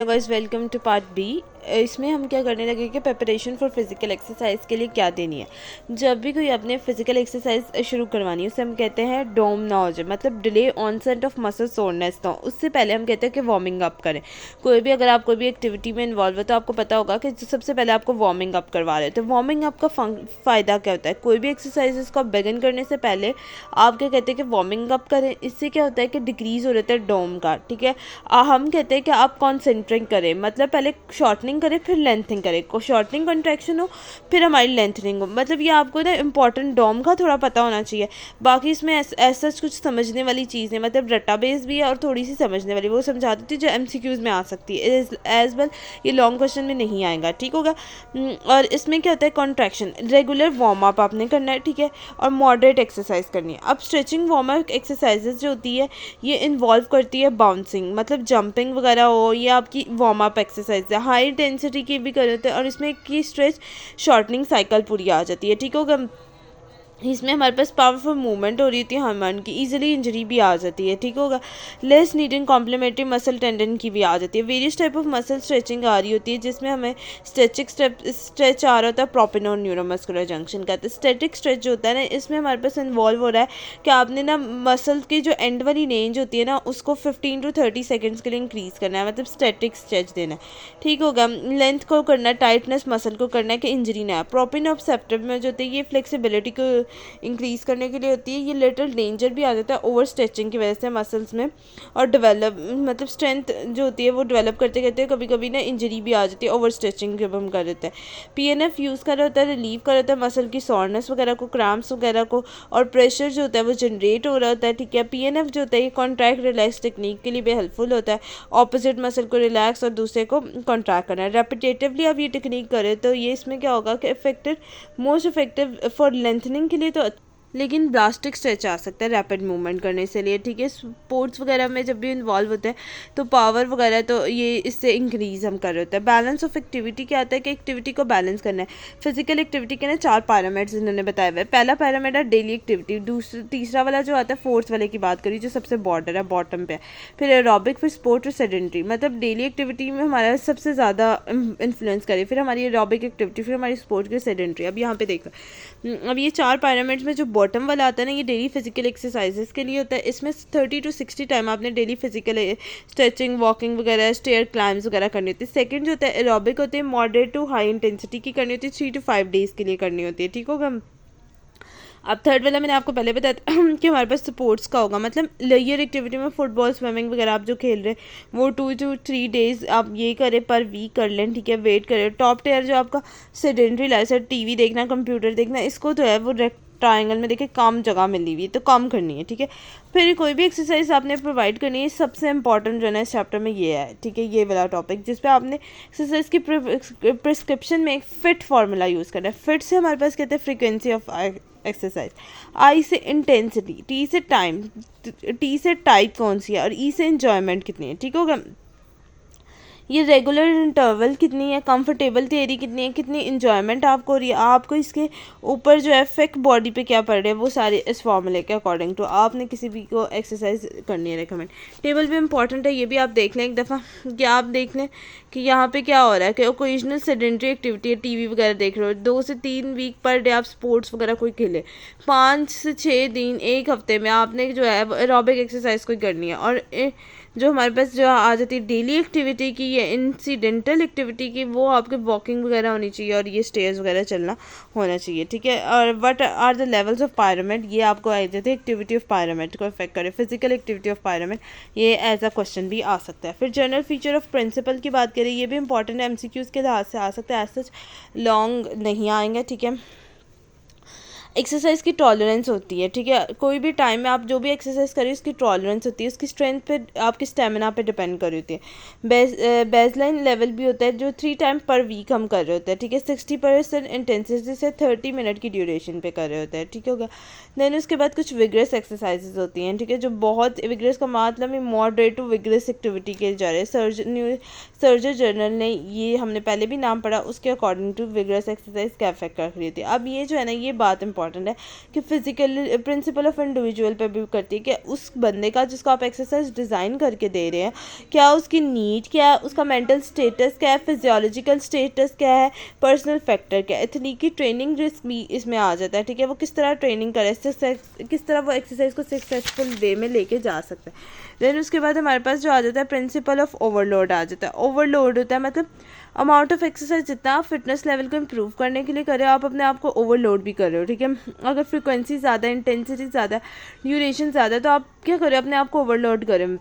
Guys welcome to part B. इसमें हम क्या करने लगे कि प्रिपरेशन फॉर फिजिकल एक्सरसाइज के लिए क्या देनी है। जब भी कोई अपने फिजिकल एक्सरसाइज शुरू करवानी है उसे हम कहते हैं डोम ना हो जाए, मतलब delay onset of muscle soreness ना हो। उससे पहले हम कहते हैं कि वार्मिंग अप करें। कोई भी अगर आप कोई भी एक्टिविटी में इन्वॉल्व हो तो आपको पता होगा कि सबसे पहले आपको वार्मिंग अप करवा रहे हैं। तो वार्मिंग अप का फ़ायदा क्या होता है? कोई भी एक्सरसाइजेस को बिगिन करने से पहले आप क्या कहते हैं कि वार्मिंग अप करें। इससे क्या होता है कि डिक्रीज़ हो जाता है डोम का। ठीक है, हम कहते हैं कि आप कॉन्सेंट्रिंग करें, मतलब पहले शॉर्टनिंग करें फिर लेंथनिंग करें, शॉर्टनिंग कॉन्ट्रैक्शन हो फिर हमारी लेंथनिंग हो। मतलब ये आपको ना इंपॉर्टेंट डोम का थोड़ा पता होना चाहिए। बाकी इसमें ऐसा कुछ समझने वाली चीज़ है, मतलब रट्टा बेस भी है और थोड़ी सी समझने वाली, वो समझा देती है जो MCQs में आ सकती है एज वेल। ये लॉन्ग क्वेश्चन में नहीं आएगा, ठीक होगा। और इसमें क्या होता है, कॉन्ट्रैक्शन रेगुलर वार्म अप आपने करना है, ठीक है, और मॉडरेट एक्सरसाइज करनी है। अब स्ट्रेचिंग वार्म अप एक्सरसाइजेज जो होती है ये इन्वॉल्व करती है बाउंसिंग, मतलब जंपिंग वगैरह हो, ये आपकी वार्म अप एक्सरसाइज है। हाई इंटेंसिटी की भी करते हैं और इसमें की स्ट्रेच शॉर्टनिंग साइकिल पूरी आ जाती है, ठीक होगा। इसमें हमारे पास पावरफुल मूवमेंट हो रही होती है हमारे की, इजीली इंजरी भी आ जाती है, ठीक होगा। Less needing complementary muscle tendon की भी आ जाती है। Various type of muscle stretching आ रही होती है जिसमें हमें स्ट्रेच आ रहा होता है प्रोपिनो न्यूरोमस्कुलर जंक्शन का। तो स्टैटिक स्ट्रेच जो होता है ना, इसमें हमारे पास इन्वॉल्व हो रहा है कि आपने ना मसल की जो एंड वाली रेंज होती है ना उसको 15 to 30 सेकेंड्स के लिए इंक्रीज करना है, मतलब स्टैटिक स्ट्रेच देना है, ठीक होगा। लेंथ को करना है, टाइटनेस मसल को करना है कि इंजरी ना है। प्रोपिनोसेप्टिव में जो होती है ये फ्लेक्सिबिलिटी को इंक्रीज़ करने के लिए होती है। ये लिटिल डेंजर भी आ जाता है ओवर स्ट्रेचिंग की वजह से मसल्स में, और डेवलप मतलब स्ट्रेंथ जो होती है वो डेवलप करते करते कभी कभी ना इंजरी भी आ जाती है ओवर स्ट्रेचिंग जब हम कर देते हैं। PNF यूज़ कर रहा होता है, रिलीव कर होता है मसल की सॉरनेस वगैरह को, क्रैम्प्स वगैरह को, और प्रेशर जो होता है वो जनरेट हो रहा होता है, ठीक है। PNF जो होता है ये कॉन्ट्रैक्ट रिलैक्स टेक्निक के लिए भी हेल्पफुल होता है। ऑपोजिट मसल को रिलैक्स और दूसरे को कॉन्ट्रैक्ट करना है। रेपिटेटिवली आप ये टेक्निक करें तो ये इसमें क्या होगा कि मोस्ट इफेक्टिव फॉर लेंथनिंग के लिए तो, लेकिन ब्लास्टिक स्ट्रेच आ सकता है रैपिड मूवमेंट करने से लिए, ठीक है। स्पोर्ट्स वगैरह में जब भी इन्वॉल्व होते हैं तो पावर वगैरह तो ये इससे इंक्रीज हम कर रहे होते हैं। बैलेंस ऑफ एक्टिविटी क्या आता है कि एक्टिविटी को बैलेंस करना है। फिजिकल एक्टिविटी के ना 4 पैरामीटर्स इन्होंने बताए हुए हैं। पहला पैरामीटर डेली एक्टिविटी, तीसरा वाला जो आता है फोर्थ वाले की बात करी जो सबसे बॉर्डर है, बॉटम पे है। फिर एरोबिक, फिर स्पोर्ट और सेडेंट्री, मतलब डेली एक्टिविटी में हमारा सबसे ज़्यादा इन्फ्लुएंस करे, फिर हमारी एरोबिक एक्टिविटी, फिर हमारी स्पोर्ट की सेडेंट्री। अब यहाँ पे देखो, अब ये 4 पैरामीटर्स में जो बॉटम वाला आता है ना ये डेली फिजिकल एक्सरसाइजेस के लिए होता है। इसमें 30 to 60 टाइम आपने डेली फिजिकल स्ट्रेचिंग, वॉकिंग वगैरह, स्टेयर क्लाइम्स वगैरह करनी होती है। सेकंड जो होता है एरोबिक होते हैं, मॉडरेट टू हाई इंटेंसिटी की करनी होती है, 3 to 5 डेज के लिए करनी होती है, ठीक होगा। अब थर्ड वाला मैंने आपको पहले बताया था कि हमारे पास स्पोर्ट्स का होगा, मतलब लेयर एक्टिविटी में फुटबॉल, स्विमिंग वगैरह आप जो खेल रहे हैं वो 2 to 3 डेज आप ये करें पर वीक कर लें, ठीक है। वेट करें। टॉप टेयर जो आपका सेडेंट्री लाइफ है, TV देखना, कंप्यूटर देखना, इसको तो है वो ट्रायंगल में देखिए कम जगह मिली हुई है तो कम करनी है, ठीक है। फिर कोई भी एक्सरसाइज आपने प्रोवाइड करनी है, सबसे इंपॉर्टेंट जो है इस चैप्टर में ये है, ठीक है, ये वाला टॉपिक जिस पे आपने एक्सरसाइज की प्रिस्क्रिप्शन में एक फिट फार्मूला यूज़ करना है। फिट से हमारे पास कहते हैं फ्रीक्वेंसी ऑफ एक्सरसाइज, I से इंटेंसिटी, T से टाइप कौन सी है, और E से इंजॉयमेंट कितनी है, ठीक होगा। ये रेगुलर इंटरवल कितनी है, कंफर्टेबल थियरी कितनी है, कितनी इंजॉयमेंट आपको हो रही है, आपको इसके ऊपर जो इफेक्ट बॉडी पे क्या पड़ रहे हैं, वो सारे इस फॉर्मूले के अकॉर्डिंग टू आपने किसी भी को एक्सरसाइज करनी है रिकमेंड। टेबल भी इंपॉर्टेंट है, ये भी आप देख लें एक दफ़ा, कि आप देख लें कि यहाँ पे क्या हो रहा है कि ओकेजनल सेडेंट्री एक्टिविटी है, TV वगैरह देख रहे हो, 2 से 3 वीक पर डे आप स्पोर्ट्स वगैरह कोई खेले, 5 से 6 दिन एक हफ्ते में आपने जो है एरोबिक एक्सरसाइज कोई करनी है। और जो हमारे पास जो आ जाती है डेली एक्टिविटी की या इंसिडेंटल एक्टिविटी की, वो आपके वॉकिंग वगैरह होनी चाहिए और ये स्टेयर्स वगैरह चलना होना चाहिए, ठीक है। और what are the levels of pyramid, ये आपको आ जाते हैं एक्टिविटी ऑफ पायरामिड को इफेक्ट करे, फिजिकल एक्टिविटी ऑफ पायरामिड, ये एज अ क्वेश्चन भी आ सकता है। फिर जनरल फीचर ऑफ प्रिंसिपल की बात करें, ये भी इंपॉर्टेंट है, MCQs के लिहाज से आ सकता है, एज सच लॉन्ग नहीं आएंगे, ठीक है। एक्सरसाइज की टॉलरेंस होती है, ठीक है, कोई भी टाइम में आप जो भी एक्सरसाइज करें उसकी टॉलरेंस होती है, उसकी स्ट्रेंथ पे, आपकी स्टेमिना पे डिपेंड कर रही होती है। बेसलाइन लेवल भी होता है जो 3 टाइम पर वीक हम कर रहे होते हैं, ठीक है। 60% इंटेंसिटी से 30 मिनट की ड्यूरेशन पे कर रहे होते हैं, ठीक होगा। देन उसके बाद कुछ विग्रेस एक्सरसाइजेज होती हैं, ठीक है, जो बहुत विग्रेस का मतलब मॉडरेट टू विग्रेस एक्टिविटी के जा रहे हैं। सर्जन जर्नल ने ये हमने पहले भी नाम पढ़ा, उसके अकॉर्डिंग टू विग्रेस एक्सरसाइज क्या इफेक्ट कर रही थी। अब ये जो है ना ये बात इंपॉर्टेंट है कि फिजिकल प्रिंसिपल ऑफ इंडिविजुअल पे भी करती है कि उस बंदे का जिसको आप एक्सरसाइज डिज़ाइन करके दे रहे हैं क्या उसकी नीड क्या है, उसका मेंटल स्टेटस क्या है, फिजियोलॉजिकल स्टेटस क्या है, पर्सनल फैक्टर क्या है। एथलीट की ट्रेनिंग रिस्क भी इसमें आ जाता है, ठीक है, वो किस तरह ट्रेनिंग करे, किस तरह वो एक्सरसाइज को सक्सेसफुल वे में लेके जा सकता है। देन उसके बाद हमारे पास जो आ जाता है प्रिंसिपल ऑफ ओवरलोड आ जाता है। ओवरलोड होता है मतलब अमाउंट ऑफ एक्सरसाइज जितना आप फिटनेस लेवल को इम्प्रूव करने के लिए कर रहे हो आप अपने आप को ओवरलोड भी कर रहे हो, ठीक है। अगर फ्रीक्वेंसी ज़्यादा, इंटेंसिटी ज़्यादा, ड्यूरेशन ज़्यादा, तो आप क्या करें, अपने आप को ओवरलोड करें।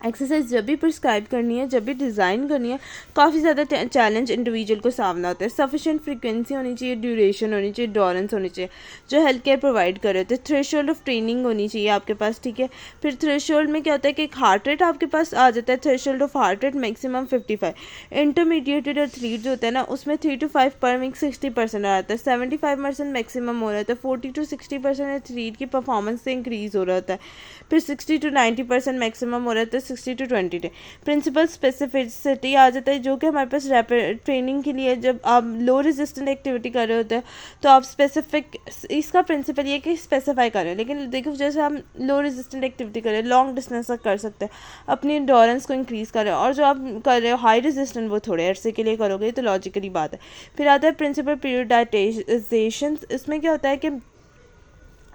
एक्सरसाइज जब भी प्रिस्क्राइब करनी है, जब भी डिज़ाइन करनी है, काफ़ी ज़्यादा चैलेंज इंडिविजुअल को सामना होता है। सफिशिएंट फ्रीक्वेंसी होनी चाहिए, ड्यूरेशन होनी चाहिए, डोरेंस होनी चाहिए जो हेल्थ केयर प्रोवाइड कर रहे होते हैं। थ्रेशोल्ड ऑफ ट्रेनिंग होनी चाहिए आपके पास, ठीक है। फिर थ्रेशोल्ड में क्या होता है कि एक हार्ट रेट आपके पास आ जाता है, threshold of heart rate maximum 55। Intermediated athlete जो होता है ना उसमें 3 to 5 पर वीक 60% आ जाता है, 75% मैक्सिमम हो रहा है, 40 to 60% एथलीट की परफॉर्मेंस से इंक्रीज हो रहा होता है। फिर 60 to 90% मैक्सिमम हो रहा है, 60 to 20 डे। प्रिंसिपल स्पेसिफिसिटी आ जाता है जो कि हमारे पास रैपिड ट्रेनिंग के लिए जब आप लो रेजिस्टेंट एक्टिविटी कर रहे होते हैं तो आप स्पेसिफिक, इसका प्रिंसिपल ये कि स्पेसिफाई करें। लेकिन देखो जैसे हम लो रेजिस्टेंट एक्टिविटी करें, लॉन्ग डिस्टेंस तक कर सकते हैं, अपनी इंडोरेंस को इंक्रीज़ करें, और जो आप कर रहे हो हाई रेजिस्टेंट वो थोड़े अरसे के लिए करोगे तो लॉजिकली बात है। फिर आता है प्रिंसिपल पीरियडाइजेशन। इसमें क्या होता है कि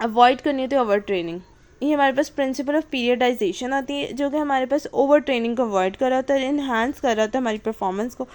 अवॉइड करनी होती है ओवर ट्रेनिंग। ये हमारे पास प्रिंसिपल ऑफ पीरियडाइजेशन आती है जो कि हमारे पास ओवर ट्रेनिंग को अवॉइड कर रहा होता है, इन्हांस कर रहा होता है हमारी परफॉर्मेंस को,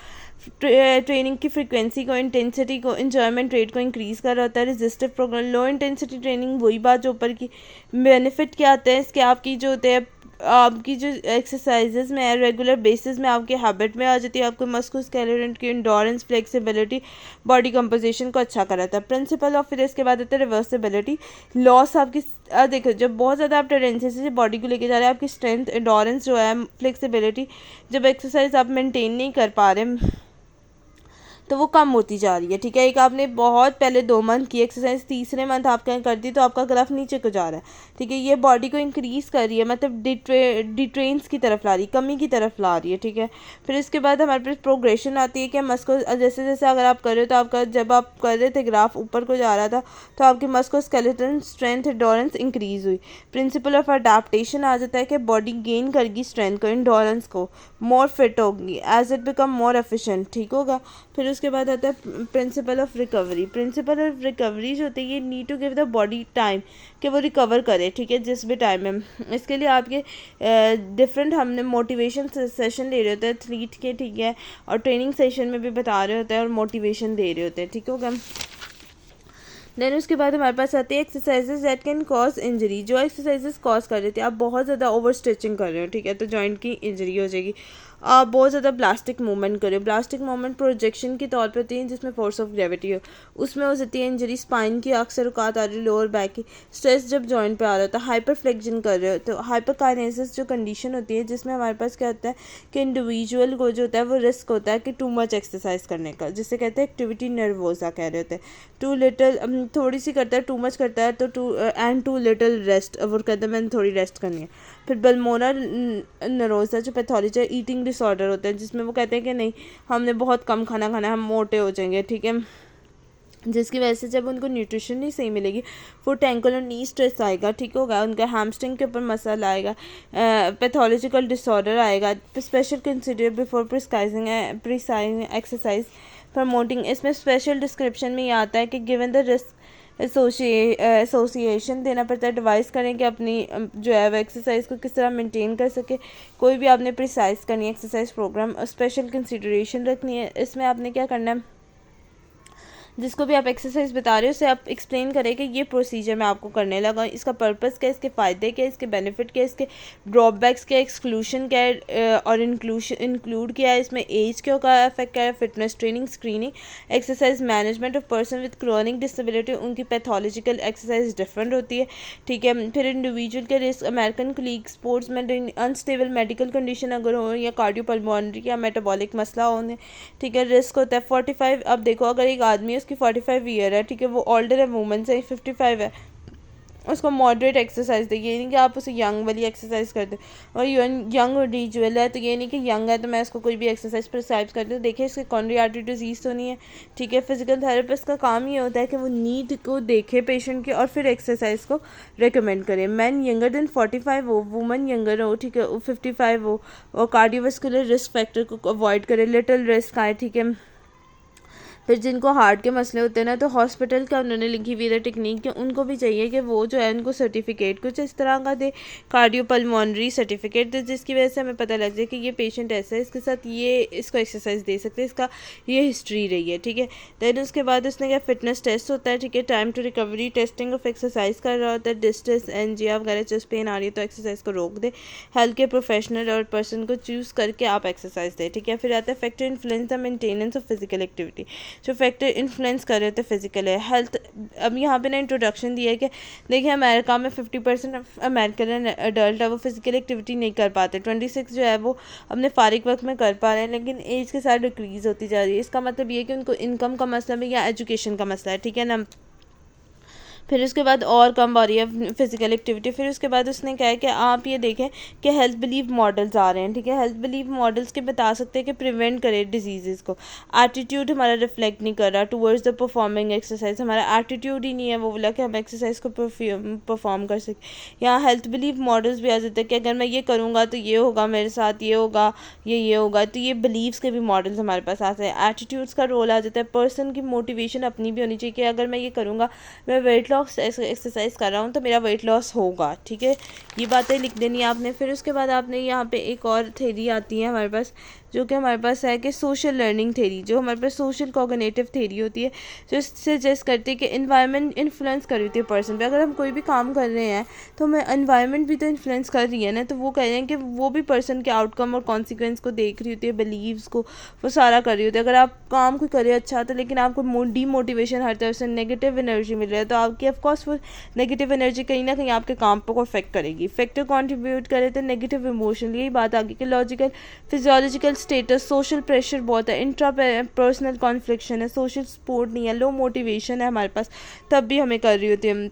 ट्रेनिंग की फ्रीक्वेंसी को, इंटेंसिटी को, इंजॉयमेंट रेट को इंक्रीज़ कर रहा होता है। Resistive programme, low intensity training, वही बात जो ऊपर की, बेनिफिट क्या आते हैं इसके, आपकी जो होते हैं आपकी जो एक्सरसाइजेज में है रेगुलर बेसिस में आपके हैबिट में आ जाती है, आपको मस्कुलोस्केलेटल की इंडोरेंस, फ्लेक्सिबिलिटी, बॉडी कंपोजिशन को अच्छा कराता है। प्रिंसिपल ऑफ, फिर इसके बाद आता है रिवर्सिबिलिटी, लॉस आपकी देखो जब बहुत ज़्यादा आप टेंडेंसी से बॉडी को लेके जा रहे हैं, आपकी स्ट्रेंथ, इंडोरेंस जो है, फ्लेक्सिबिलिटी, जब एक्सरसाइज आप मेंटेन नहीं कर पा रहे तो वो कम होती जा रही है, ठीक है। एक आपने बहुत पहले 2 मंथ की एक्सरसाइज, तीसरे मंथ आपका कर दी तो आपका ग्राफ नीचे को जा रहा है, ठीक है। ये बॉडी को इंक्रीज़ कर रही है, मतलब डिट्रेंस की तरफ ला रही है, कमी की तरफ ला रही है, ठीक है। फिर इसके बाद हमारे पास प्रोग्रेशन आती है कि मस्को, जैसे जैसे अगर आप कर रहे हो तो आपका, जब आप कर रहे थे ग्राफ ऊपर को जा रहा था तो आपकी मस्कुलोस्केलेटल स्ट्रेंथ, इंडोरेंस इंक्रीज़ हुई। प्रिंसिपल ऑफ अडेप्टेशन आ जाता है कि बॉडी गेन करेगी स्ट्रेंथ को, इंडोरेंस को, मोर फिट होगी as it become more efficient, ठीक होगा। फिर उसके बाद आता है principle of recovery. Principle of recovery जो होती है ये need to give the body time कि वो रिकवर करे, ठीक है, जिस भी टाइम में। इसके लिए आपके डिफरेंट हमने मोटिवेशन सेशन ले रहे होते हैं एथलीट के, ठीक है, और ट्रेनिंग सेशन में भी बता रहे होते हैं और मोटिवेशन दे रहे होते हैं, ठीक होगा। देन उसके बाद हमारे पास आती है exercises that can cause injury. जो एक्सरसाइजेज कॉज कर रहे थे, आप बहुत ज़्यादा ओवर स्ट्रेचिंग कर रहे हो, ठीक है, तो जॉइंट की इंजरी हो जाएगी। आप बहुत ज़्यादा प्लास्टिक मूवमेंट करें, प्लास्टिक मूवमेंट प्रोजेक्शन के तौर पे होती है जिसमें फोर्स ऑफ ग्रेविटी हो, उसमें हो सकती है इंजरी। स्पाइन की अक्सर औकात आ रही है, लोअर बैक की स्ट्रेस जब जॉइंट पे आ रहा होता है, हाइपर फ्लेक्शन कर रहे हो तो हाइपरकाइनेसिस जो कंडीशन होती है जिसमें हमारे पास क्या होता है कि इंडिविजुअल को जो होता है वो रिस्क होता है कि टू मच एक्सरसाइज करने का, जिसे कहते हैं एक्टिविटी नर्वोसा कह रहे होते हैं। टू लिटल, थोड़ी सी करता है, टू मच करता है तो टू लिटल रेस्ट, वो कहते हैं मैंने थोड़ी रेस्ट करनी है। फिर बल्मोनर नरोसा जो पैथोलॉजी है, ईटिंग डिसऑर्डर होता है जिसमें वो कहते हैं कि नहीं हमने बहुत कम खाना खाना है, हम मोटे हो जाएंगे, ठीक है, जिसकी वजह से जब उनको न्यूट्रिशन नहीं सही मिलेगी, फुट एंकल और नी स्ट्रेस आएगा, ठीक होगा, उनका हैमस्ट्रिंग के ऊपर मसल आएगा, पैथोलॉजिकल डिसऑर्डर आएगा। Special consider before प्रिसाइजिंग exercise promoting, इसमें स्पेशल डिस्क्रिप्शन में ये आता है कि गिवन द रिस्क एसोसिएशन देना पड़ता है, डिवाइस करें कि अपनी जो है वो एक्सरसाइज को किस तरह मेंटेन कर सके। कोई भी आपने प्रिसाइज करनी है एक्सरसाइज प्रोग्राम, स्पेशल कंसिडरेशन रखनी है। इसमें आपने क्या करना है, जिसको भी आप एक्सरसाइज बता रहे हो उसे आप एक्सप्लेन करें कि ये प्रोसीजर मैं आपको करने लगा, इसका पर्पस क्या है, इसके फ़ायदे क्या है, इसके बेनिफिट क्या है, इसके ड्रॉबैक्स क्या है, एक्सक्लूशन क्या है और इंक्लूड क्या है, इसमें एज क्या का इफेक्ट क्या है, fitness training, screening, exercise management of person with chronic disability, उनकी पैथोलॉजिकल एक्सरसाइज डिफरेंट होती है, ठीक है। फिर इंडिविजुअल के रिस्क, अमेरिकन कलीग, स्पोर्ट्स में अनस्टेबल मेडिकल कंडीशन अगर हो या कार्डियोपल्मोनरी या मेटाबॉलिक मसला होने, ठीक है, रिस्क होता है 45। अब देखो अगर एक आदमी उसकी 45 ईयर है, ठीक है, वो ओल्डर है, वुमेन से 55 है, उसको मॉडरेट एक्सरसाइज दें। ये नहीं कि आप उसे यंग वाली एक्सरसाइज कर दें, और यंग इंडिविजुअल है तो ये नहीं कि यंग है तो मैं उसको कोई भी एक्सरसाइज प्रिस्क्राइब कर दूँ। देखिए इसके कॉर्नरी आर्टरी डिजीज़ तो नहीं है, ठीक है। फिजिकल थेरेपिस्ट का काम ये होता है कि वो नीड को देखे पेशेंट की और फिर एक्सरसाइज को रिकमेंड करें। मैन यंगर देन 45 हो, वुमन यंगर हो, ठीक है, 55 हो, और कार्डियोवास्कुलर रिस्क फैक्टर को अवॉइड करें, लिटिल रिस्क आए, ठीक है। फिर जिनको हार्ट के मसले होते हैं ना, तो हॉस्पिटल का उन्होंने लिखी हुई है टेक्निक कि उनको भी चाहिए कि वो जो है उनको सर्टिफिकेट कुछ इस तरह का दे, कार्डियोपल्मोनरी सर्टिफिकेट दे, जिसकी वजह से हमें पता लग जाए कि ये पेशेंट ऐसा है, इसके साथ ये इसको एक्सरसाइज दे सकते हैं, इसका ये हिस्ट्री रही है, ठीक है। देन उसके बाद उसने क्या फिटनेस टेस्ट होता है, ठीक है। Time to recovery, testing of exercise कर रहा होता है, डिस्टेंस एनजीओ वगैरह, चेस्ट पेन आ रही है तो एक्सरसाइज को रोक दे, हेल्थ के प्रोफेशनल और पर्सन को चूज़ करके आप एक्सरसाइज दें, ठीक है। फिर आता है factor influence the maintenance of physical activity, जो फैक्टर इन्फ्लुएंस कर रहे थे फिजिकल है हेल्थ। अब यहाँ पे ना इंट्रोडक्शन दिया है कि देखिए अमेरिका में 50% अमेरिकन अडल्ट है वो फिजिकल एक्टिविटी नहीं कर पाते, 26 जो है वो अपने फारिग वक्त में कर पा रहे हैं, लेकिन एज के साथ डिक्रीज़ होती जा रही है। इसका मतलब ये कि उनको इनकम का मसला भी या एजुकेशन का मसला है, ठीक है ना। फिर उसके बाद और कम हो रही है फिजिकल एक्टिविटी। फिर उसके बाद उसने कहा है कि आप ये देखें कि हेल्थ बिलीव मॉडल्स आ रहे हैं, ठीक है। हेल्थ बिलीव मॉडल्स के बता सकते हैं कि प्रिवेंट करें डिजीज़ को। एटीट्यूड हमारा रिफ्लेक्ट नहीं कर रहा टूवर्ड्स द परफॉर्मिंग एक्सरसाइज, हमारा एटीट्यूड ही नहीं है वो बोला कि हम एक्सरसाइज को परफॉर्म कर सकें। यहाँ हेल्थ बिलीव मॉडल्स भी आ जाते हैं कि अगर मैं ये करूँगा तो ये होगा, मेरे साथ ये होगा, ये होगा, तो ये बिलीव्स के भी मॉडल्स हमारे पास आते हैं। एटीट्यूड्स का रोल आ जाता है, पर्सन की मोटिवेशन अपनी भी होनी चाहिए कि अगर मैं ये करूँगा, मैं वेट एक्सरसाइज कर रहा हूँ तो मेरा वेट लॉस होगा, ठीक है। ये बातें लिख देनी है आपने। फिर उसके बाद आपने यहाँ पे एक और थेरी आती है हमारे पास, जो कि हमारे पास है कि सोशल लर्निंग थेरी, जो हमारे पास सोशल कॉग्निटिव थेरी होती है, जो सजेस्ट करती है कि इन्वायरमेंट इन्फ्लुएंस कर रही है पर्सन पे। अगर हम कोई भी काम कर रहे हैं तो हमें इन्वायरमेंट भी तो इन्फ्लुएंस कर रही है ना, तो वो कह रहे हैं कि वो भी पर्सन के आउटकम और कॉन्सिक्वेंस को देख रही होती है, बिलीव्स को वो सारा कर रही होती है। अगर आप काम कोई करें अच्छा तो लेकिन आपको डीमोटिवेशन हर तरफ से नेगेटिव एनर्जी मिल रहा है, तो आपकी ऑफकोर्स वो नेगेटिव एनर्जी कहीं ना कहीं आपके काम पर अफेक्ट करेगी। फैक्टर कंट्रीब्यूट करे तो नेगेटिव इमोशन, यही बात आगे कि logical physiological status, social pressure बहुत है, इंट्रा पर्सनल कॉन्फ्लिक्शन है, सोशल सपोर्ट नहीं है, लो मोटिवेशन है हमारे पास, तब भी हमें कर रही होती है।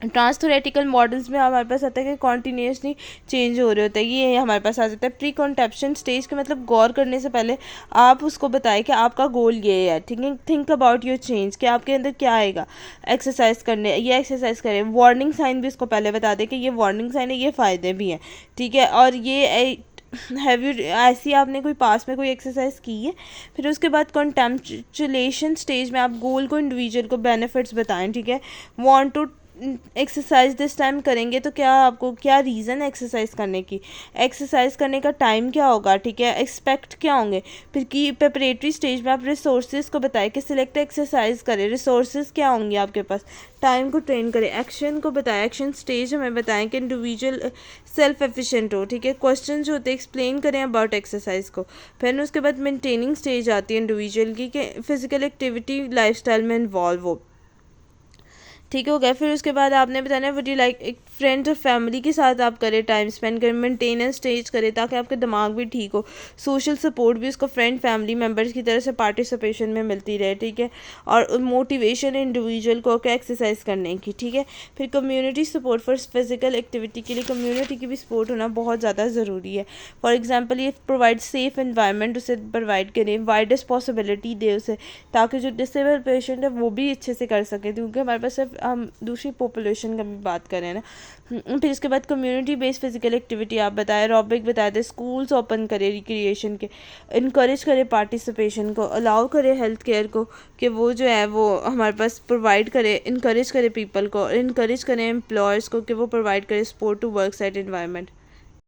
ट्रांसथोरेटिकल मॉडल्स में हमारे पास आता है कि कॉन्टीन्यूसली चेंज हो रहे होता है, ये हमारे पास आ जाता है। प्री कॉन्टेप्शन स्टेज के मतलब गौर करने से पहले आप उसको बताएं कि आपका गोल ये है, ठीक है। थिंक अबाउट योर चेंज, कि आपके अंदर क्या आएगा एक्सरसाइज करने, ये एक्सरसाइज करें। वार्निंग साइन भी उसको पहले बता दें कि ये वार्निंग साइन है, ये फ़ायदे भी हैं, ठीक है। और ये हैव यू ऐसी आपने कोई पास में कोई एक्सरसाइज की है। फिर उसके बाद कॉन्टेम्पचुलेशन स्टेज में आप गोल को इंडिविजुअल को बेनिफिट्स बताएं, ठीक है। Want to exercise this time करेंगे तो क्या आपको क्या रीज़न है एक्सरसाइज करने की, एक्सरसाइज करने का टाइम क्या होगा, ठीक है, एक्सपेक्ट क्या होंगे। फिर की प्रिपरेटरी स्टेज में आप रिसोर्सेज को बताएं कि सिलेक्ट एक्सरसाइज करें, रिसोर्सेज क्या होंगे आपके पास, टाइम को ट्रेन करें। एक्शन को बताएं, एक्शन स्टेज हमें बताएं कि इंडिविजुअल सेल्फ एफिशिएंट हो, ठीक है। क्वेश्चन जो होते हैं एक्सप्लेन करें अबाउट एक्सरसाइज को। फिर उसके बाद मेंटेनिंग स्टेज आती है इंडिविजुअल की कि फिजिकल एक्टिविटी लाइफस्टाइल में इन्वॉल्व हो, ठीक हो गया। फिर उसके बाद आपने बताना वुड यू लाइक एक फ्रेंड्स और फैमिली के साथ आप करें, टाइम स्पेंड करें, मेंटेनेंस स्टेज करें ताकि आपका दिमाग भी ठीक हो, सोशल सपोर्ट भी उसको फ्रेंड फैमिली मेम्बर्स की तरह से पार्टिसिपेशन में मिलती रहे, ठीक है। और मोटिवेशन इंडिविजुअल को एक्सरसाइज करने की, ठीक है। फिर community support for physical activity के लिए कम्युनिटी की भी सपोर्ट होना बहुत ज़्यादा ज़रूरी है। फॉर एग्जाम्पल ये प्रोवाइड सेफ इन्वायरमेंट उसे प्रोवाइड करें, वाइडेस्ट पॉसिबिलिटी दे उसे, ताकि जो डिसेबल पेशेंट है वो भी अच्छे से कर सके, क्योंकि हमारे पास सिर्फ हम दूसरी पॉपुलेशन का भी बात करें ना। फिर इसके बाद कम्युनिटी बेस्ड फिजिकल एक्टिविटी आप बताएं, एरोबिक बताए थे, स्कूल्स ओपन करें रिक्रिएशन के, इनकरेज करें पार्टिसिपेशन को, अलाउ करें हेल्थ केयर को कि वो जो है वो हमारे पास प्रोवाइड करे, इनकरेज करें पीपल को, इनकरेज करें एम्प्लॉयर्स को कि वो प्रोवाइड करें support to work site environment.